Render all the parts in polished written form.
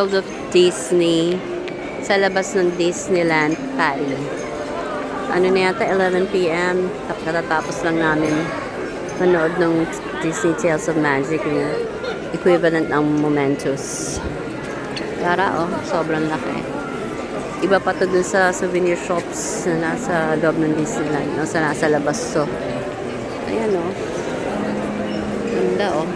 World of Disney sa labas ng Disneyland Paris. Ano na yata, 11 p.m. Katatapos lang namin manood ng Disney Tales of Magic na equivalent ng Momentos. Tara, oh, sobrang laki. Iba pa to dun sa souvenir shops na nasa loob ng Disneyland, no? Sa nasa labas to. Ayan, oh. Ganda, oh.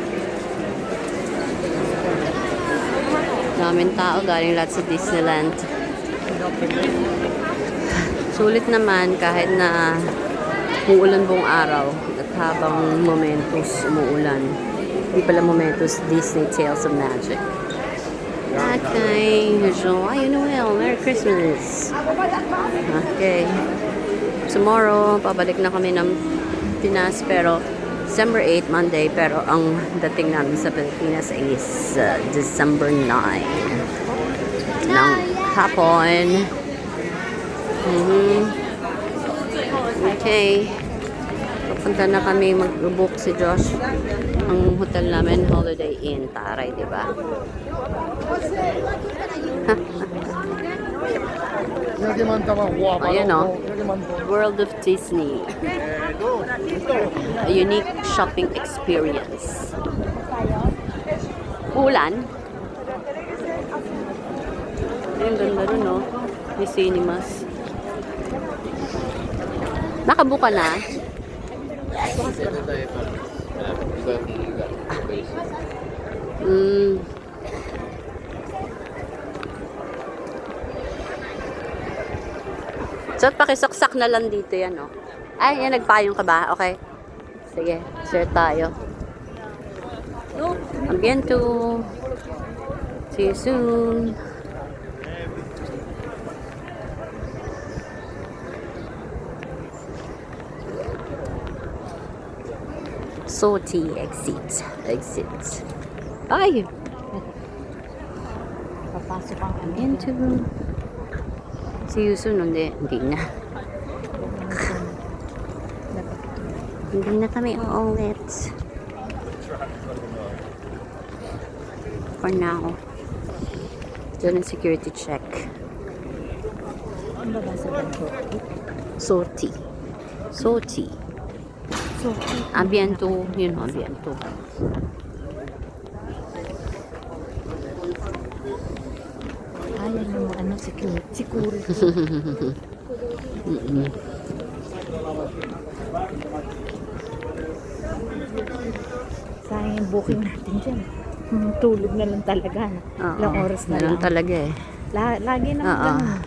Daming tao, galing lahat sa Disneyland. Sulit naman kahit na uulan buong araw at habang Momentos umuulan. Hindi pala Momentos, Disney Tales of Magic. Okay, Joyeux Noel, Merry Christmas. Okay. Tomorrow, pabalik na kami ng Pinas, pero December 8, Monday, pero ang dating namin sa Pilipinas is December 9 ng hapon. Okay. Papunta na kami, mag-book si Josh. Ang hotel namin, Holiday Inn, Taray, di ba? Ayan, o. World of Disney. A unique shopping experience. Ulan. Ang ganda rin, no? May cinemas. Nakabuka na? So, pakisaksak na lang dito yan, oh. Ay, yan, nagpayong ka ba? Okay. Sige, share tayo. Ambiento. See you soon. Salty exit. Ay! Papasok ang ambiento. See you soon. Hindi na. Hindi na kami uulit. For now. Diyan ang security check. Ano ba sa ganito? Salty. Ambiento. Yun o, ambiento. Ayaw mo ano, security. Sayang yung booking natin dyan. Tulog na lang talaga. Ilang oras na lang. Talaga eh. Lagi na ganun.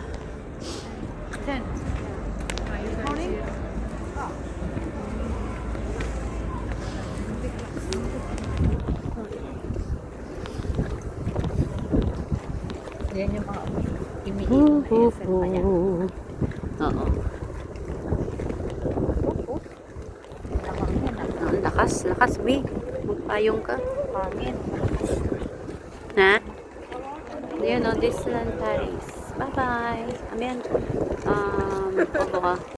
Yan yung mga iniiwan na yan. Oo. Lakas, B. Magpayong ka. Pangin. Ha? Yun o, Disneyland Paris. Bye-bye. Amen. Popo ka.